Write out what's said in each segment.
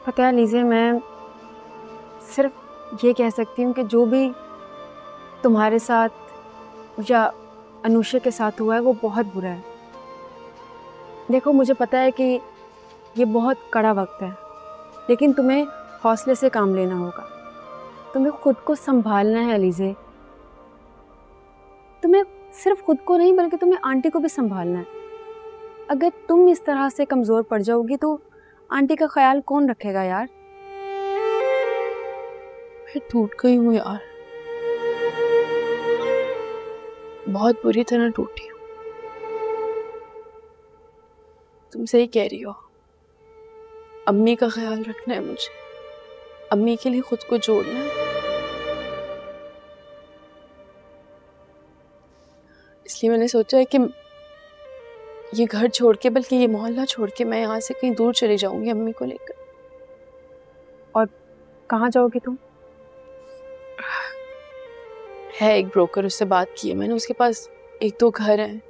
पता है लीजिए, मैं सिर्फ ये कह सकती हूँ कि जो भी तुम्हारे साथ या अनुषा के साथ हुआ है वो बहुत बुरा है। देखो, मुझे पता है कि ये बहुत कड़ा वक्त है, लेकिन तुम्हें हौसले से काम लेना होगा। तुम्हें खुद को संभालना है अलीज़े। तुम्हें सिर्फ खुद को नहीं बल्कि तुम्हें आंटी को भी संभालना है। अगर तुम इस तरह से कमज़ोर पड़ जाओगी तो आंटी का ख्याल कौन रखेगा यार? मैं टूट गई हूँ यार, बहुत बुरी तरह टूटी हूँ। तुम सही कह रही हो, अम्मी का ख्याल रखना है मुझे, अम्मी के लिए खुद को जोड़ना है। इसलिए मैंने सोचा है कि ये घर छोड़ के, बल्कि ये मोहल्ला छोड़ के मैं यहाँ से कहीं दूर चली जाऊंगी अम्मी को लेकर। और कहाँ जाओगी तुम? है एक ब्रोकर, उससे बात की है मैंने, उसके पास एक दो घर हैं।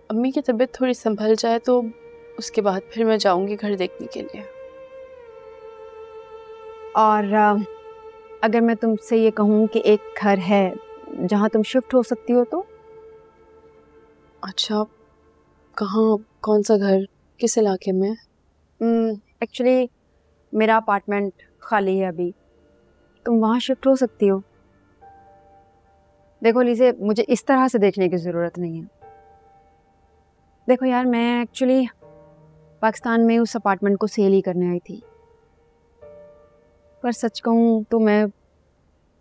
अम्मी की तबीयत थोड़ी संभल जाए तो उसके बाद फिर मैं जाऊंगी घर देखने के लिए। और अगर मैं तुमसे ये कहूँ कि एक घर है जहाँ तुम शिफ्ट हो सकती हो तो? अच्छा, कहाँ? कौन सा घर? किस इलाके में? एक्चुअली मेरा अपार्टमेंट खाली है अभी, तुम वहाँ शिफ्ट हो सकती हो। देखो लीजिए, मुझे इस तरह से देखने की ज़रूरत नहीं है। देखो यार, मैं एक्चुअली पाकिस्तान में उस अपार्टमेंट को सेल ही करने आई थी, पर सच कहूँ तो मैं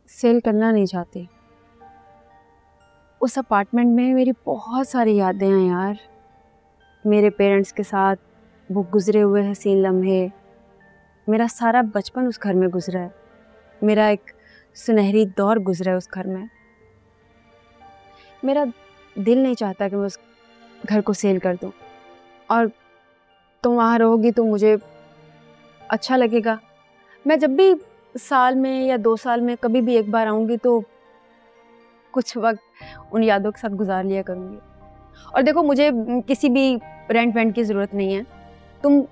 सेल करना नहीं चाहती। उस अपार्टमेंट में मेरी बहुत सारी यादें हैं यार। मेरे पेरेंट्स के साथ वो गुजरे हुए हसीन लम्हे, मेरा सारा बचपन उस घर में गुजरा है। मेरा एक सुनहरी दौर गुजरा है उस घर में। मेरा दिल नहीं चाहता कि मैं उस घर को सेल कर दूं। और तुम वहाँ रहोगी तो मुझे अच्छा लगेगा। मैं जब भी साल में या 2 साल में कभी भी एक बार आऊँगी तो कुछ वक्त उन यादों के साथ गुजार लिया करूँगी। और देखो, मुझे किसी भी रेंट वेंट की ज़रूरत नहीं है। तुम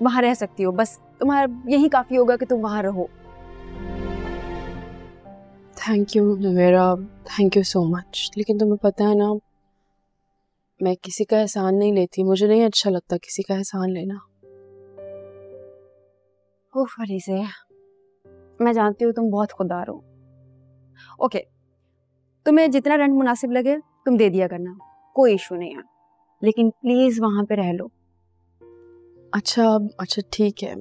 वहाँ रह सकती हो, बस तुम्हारा यही काफ़ी होगा कि तुम वहाँ रहो। Thank you Navera, thank you so much. लेकिन तुम्हें पता है ना, मैं किसी का एहसान नहीं लेती, मुझे नहीं अच्छा लगता किसी का एहसान लेना। ओह अलीज़े, मैं जानती हूँ तुम बहुत खुददार हो। ओके, तुम्हें जितना रेंट मुनासिब लगे तुम दे दिया करना, कोई इशू नहीं है, लेकिन प्लीज़ वहाँ पे रह लो। अच्छा ठीक है,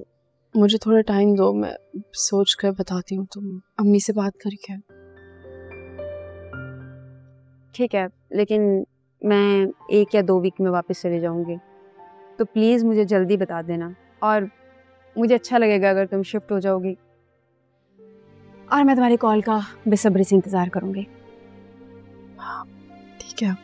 मुझे थोड़ा टाइम दो, मैं सोच कर बताती हूँ। तुम अम्मी से बात करके। ठीक है, लेकिन मैं 1 या 2 वीक में वापस चले जाऊँगी, तो प्लीज़ मुझे जल्दी बता देना। और मुझे अच्छा लगेगा अगर तुम शिफ्ट हो जाओगी, और मैं तुम्हारी कॉल का बेसब्री से इंतज़ार करूँगी। हाँ ठीक है।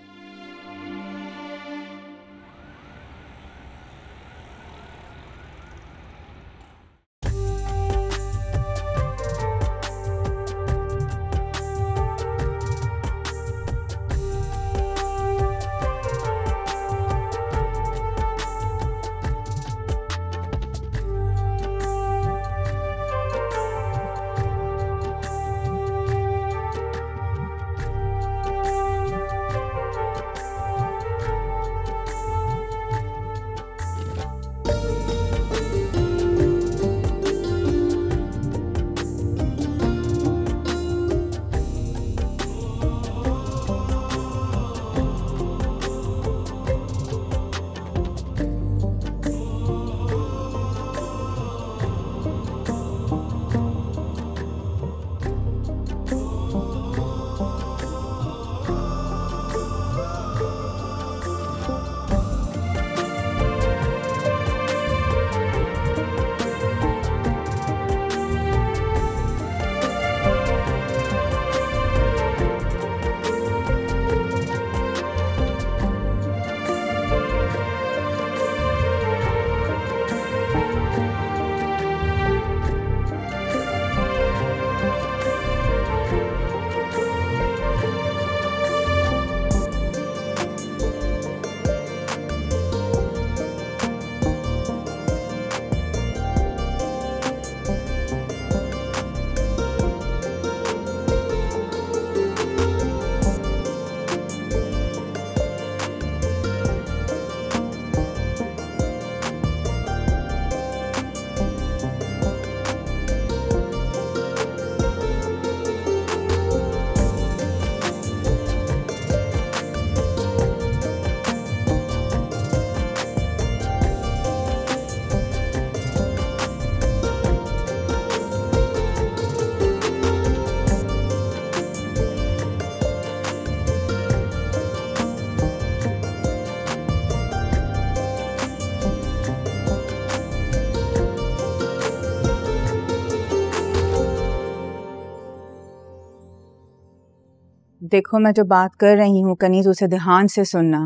देखो, मैं जो बात कर रही हूँ कनीज, उसे ध्यान से सुनना।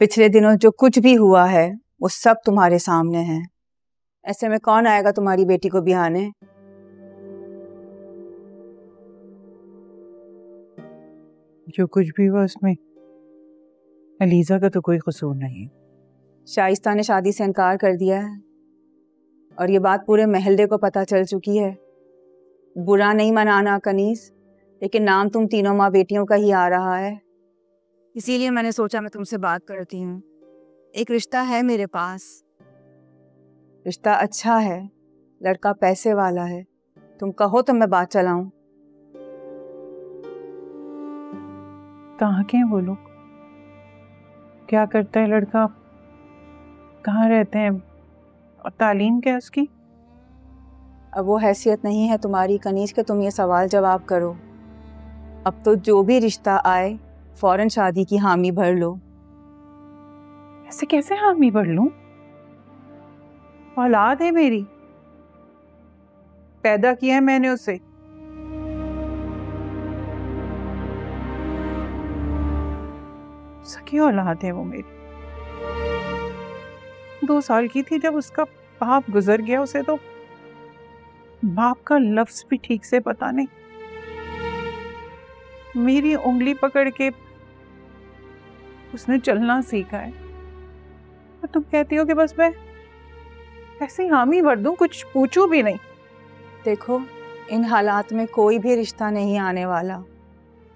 पिछले दिनों जो कुछ भी हुआ है वो सब तुम्हारे सामने है। ऐसे में कौन आएगा तुम्हारी बेटी को बिहाने? जो कुछ भी हुआ उसमें अलीज़ा का तो कोई कसूर नहीं। शाइस्ता ने शादी से इनकार कर दिया है और ये बात पूरे महल्ले को पता चल चुकी है। बुरा नहीं मनाना कनीज, लेकिन नाम तुम तीनों माँ बेटियों का ही आ रहा है, इसीलिए मैंने सोचा मैं तुमसे बात करती हूँ। एक रिश्ता है मेरे पास, रिश्ता अच्छा है, लड़का पैसे वाला है। तुम कहो तो मैं बात चलाऊं। कहाँ के हैं वो लोग? क्या करता है लड़का? कहाँ रहते हैं? और तालीम क्या है उसकी? अब वो हैसियत नहीं है तुम्हारी कनीज के तुम ये सवाल जवाब करो। अब तो जो भी रिश्ता आए फौरन शादी की हामी भर लो। ऐसे कैसे हामी भर लूं? औलाद है मेरी, पैदा किया है मैंने उसे। सखी औलाद है वो मेरी। 2 साल की थी जब उसका बाप गुजर गया। उसे तो बाप का लफ्ज भी ठीक से पता नहीं। मेरी उंगली पकड़ के उसने चलना सीखा है और तुम कहती हो कि बस मैं ऐसे ही हामी भर दूं, कुछ पूछूं भी नहीं। देखो, इन हालात में कोई भी रिश्ता नहीं आने वाला,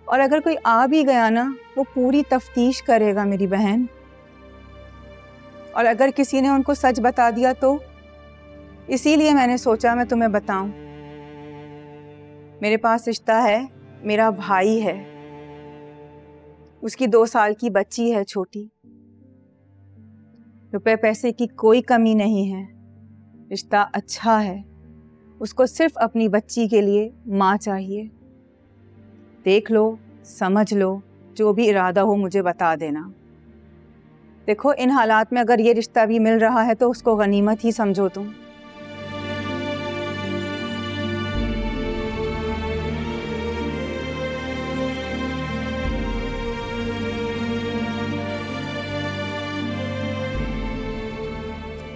और अगर कोई आ भी गया ना, वो पूरी तफ्तीश करेगा मेरी बहन। और अगर किसी ने उनको सच बता दिया तो इसीलिए मैंने सोचा मैं तुम्हें बताऊं। मेरे पास रिश्ता है, मेरा भाई है, उसकी 2 साल की बच्ची है छोटी। रुपए पैसे की कोई कमी नहीं है, रिश्ता अच्छा है। उसको सिर्फ अपनी बच्ची के लिए माँ चाहिए। देख लो, समझ लो, जो भी इरादा हो मुझे बता देना। देखो, इन हालात में अगर ये रिश्ता भी मिल रहा है तो उसको गनीमत ही समझो तुम।